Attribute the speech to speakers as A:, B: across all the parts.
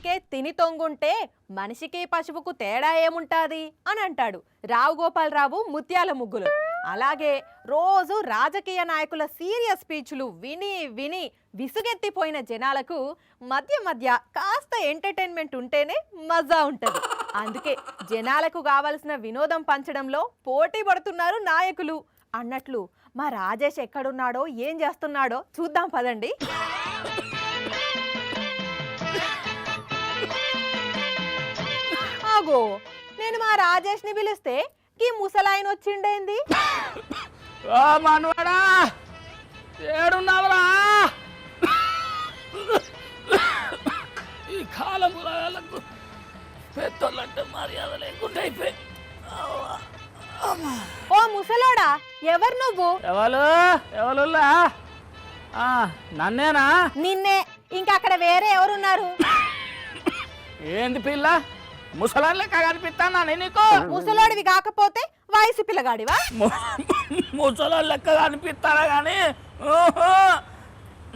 A: అందుకే తిని తొంగుంటే మనిషికి పశువుకు తేడా ఏముంటాది అని అంటాడు రావు గోపాలరావు ముత్యాల ముగ్గులు. అలాగే రోజు రాజకీయ నాయకుల సీరియస్ స్పీచ్లు విని విని విసుగెత్తిపోయిన జనాలకు మధ్య మధ్య కాస్త ఎంటర్టైన్మెంట్ ఉంటేనే మజా ఉంటది. అందుకే జనాలకు కావలసిన వినోదం పంచడంలో పోటీ పడుతున్నారు నాయకులు. అన్నట్లు మా రాజేష్ ఎక్కడున్నాడో ఏం చేస్తున్నాడో చూద్దాం పదండి. ఆగో, నేను మా రాజేష్ ని పిలిస్తే ఈ ముసలాయన వచ్చిండేంది?
B: మనవాడా ఏడున్నావురా? ఈ కాలం పెద్దోళ్ళంటే మర్యాద లేకుండా అయిపోయి.
A: ఓ ముసలోడా, ఎవరు నువ్వు?
B: ఎవరులా? నన్నేనా?
A: నిన్నే. ఇంకా అక్కడ వేరే ఎవరున్నారు?
B: ఏంది పిల్ల, ముసలాన్ లెక్క కనిపిస్తానా నీకు?
A: ముసలోడివి కాకపోతే వయసు పిల్లగాడివా?
B: ముసలాన్ లెక్క కనిపిస్తానా గాని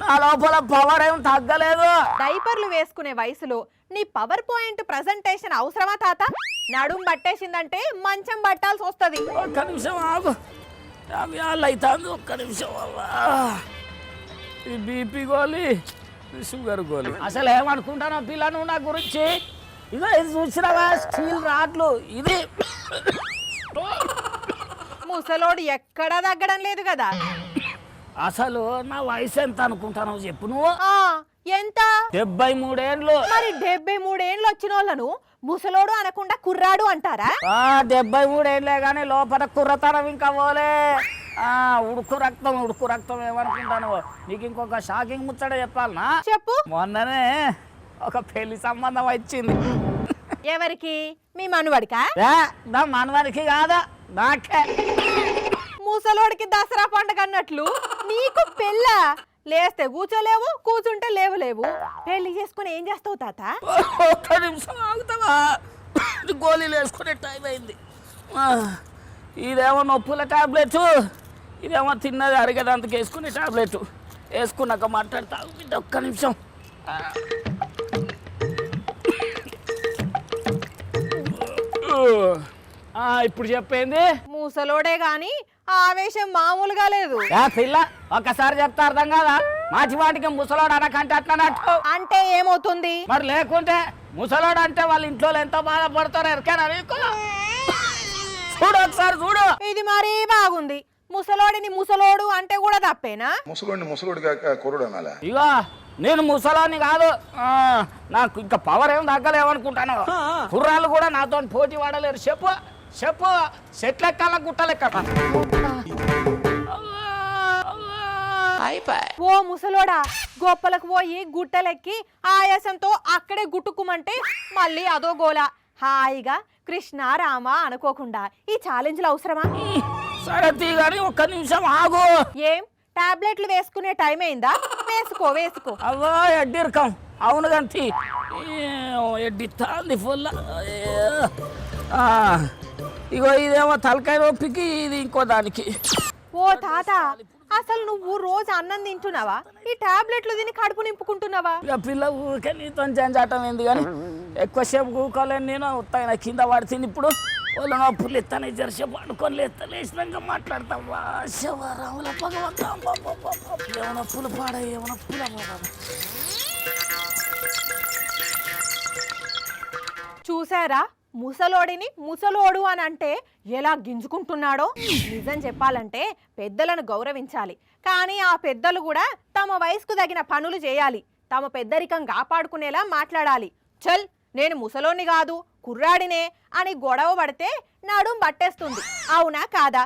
B: నా లోపల పవర్ ఏం తగ్గలేదు.
A: డైపర్లు వేసుకునే వయసులో నీ పవర్ పాయింట్ ప్రజెంటేషన్ అవసరమా తాత? నడుం పట్టేసిందంటే మంచం పట్టాల్సి వస్తుంది.
B: ఒక్క నిమిషం ఆగు, అవుతుంది. ఒక్క నిమిషం. ఈ బీపీ గోలి, షుగర్ గోలి. అసలు ఏమనుకుంటానో పిల్ల నువ్వు నా గురించి? ఇదో ఇది చూసినావా, స్టీల్ రాడ్లు. ఇది
A: ముసలోడు ఎక్కడా తగ్గడం లేదు కదా.
B: అసలు నా వయసు ఎంత అనుకుంటానో చెప్పు నువ్వు?
A: ఎంత?
B: 73 ఏండ్లు.
A: మరి 73 ఏండ్లు వచ్చిన వాళ్ళను ముసలోడు అనకుండా కుర్రాడు అంటారా?
B: 73 ఏండ్లే గానీ లోపల కుర్రతనం ఇంకా పోలే. ఉడుకు రక్తం ఏమనుకుంటాను. నీకు ఇంకొక షాకింగ్ ముచ్చట చెప్పాలనా?
A: చెప్పు.
B: మొన్ననే ఒక పెళ్లి సంబంధం వచ్చింది.
A: ఎవరికి? మీ మనవడికా?
B: నా మనవడికి కాదా, నాకే.
A: ముసలోడికి దసరా పండుగ అన్నట్లు నీకు పెళ్ళ? లేస్తే కూర్చోలేవు, కూర్చుంటే లేవు. పెళ్లి చేసుకుని ఏం చేస్తావు తాత?
B: ఒక్క నిమిషం ఆగుతావా? గోళీలు వేసుకునే టైం అయింది. ఇదేమో నొప్పుల టాబ్లెట్, ఇదేమో తిన్నది అరిగేదందుకు వేసుకునే టాబ్లెట్. వేసుకున్నాక మాట్లాడతా. ఒక్క నిమిషం. ఇప్పుడు చెప్పేంది?
A: ముసలోడే గాని ఆవేశం మామూలుగా లేదు.
B: పిల్ల ఒక్కసారి చెప్తా అర్థం కాదా? మాటికి ముసలోడు అనకంటే అట్లనట్టు
A: అంటే ఏమవుతుంది?
B: మరి లేకుంటే ముసలోడు అంటే వాళ్ళ ఇంట్లో ఎంతో బాధపడతారు. ఎరకేనా నీకు? చూడు ఒకసారి చూడు.
A: ఇది మరీ బాగుంది. ముసలోడిని ముసలోడు అంటే కూడా తప్పేనా?
B: ఇగో నేను ముసలాన్ని కాదు, నాకు ఇంకా పవర్ ఏం తగ్గలేమనుకుంటాను. కుర్రాళ్ళు కూడా నాతో పోటీ పడలేరు. చెప్పు చెట్లెక్కాల గుట్టలెక్క.
A: ఓ ముసలోడా, గొప్పలకు పోయి గుట్టలెక్కి ఆయాసంతో అక్కడే గుట్టుకుమంటే మళ్ళీ అదో గోల. హాయిగా కృష్ణ రామ అనుకోకుండా ఈ ఛాలెంజ్లు అవసరమా?
B: సరే తీగాని ఒక్క నిమిషం ఆగు.
A: ఏం టాబ్లెట్లు వేసుకునే టైం అయిందా? వేసుకో.
B: అవ్వా ఎడ్డిరకం. అవును గంతి ఎడ్డిత్తాంది ఫుల్. ఇగో ఇదేమో తలకాయ నొప్పికి, ఇది ఇంకో దానికి.
A: ఓ తాత, అసలు నువ్వు రోజు అన్నం తింటున్నావా? ఈ టాబ్లెట్లు తిని కడుపు నింపుకుంటున్నావా?
B: ఇక పిల్ల ఊరికే నీతో జంజాటం ఏంది కానీ ఎక్కువసేపు కూకోలేను నేను. ఉత్తగా కింద పడుతుంది. ఇప్పుడు వాళ్ళ నొప్పులు ఎత్తానే జరసేపు అనుకొని లేచినాక మాట్లాడతావా? శివరాముల భగవంతా, ఏమనొప్పులు పాడా, ఏమనొప్పుల.
A: చూసారా ముసలోడిని ముసలోడు అని అంటే ఎలా గింజుకుంటున్నాడో? నిజం చెప్పాలంటే పెద్దలను గౌరవించాలి, కానీ ఆ పెద్దలు కూడా తమ వయసుకు తగిన పనులు చేయాలి. తమ పెద్దరికం కాపాడుకునేలా మాట్లాడాలి. చల్, నేను ముసలోని కాదు కుర్రాడినే అని గొడవ పడితే నడుం పట్టేస్తుంది. అవునా కాదా?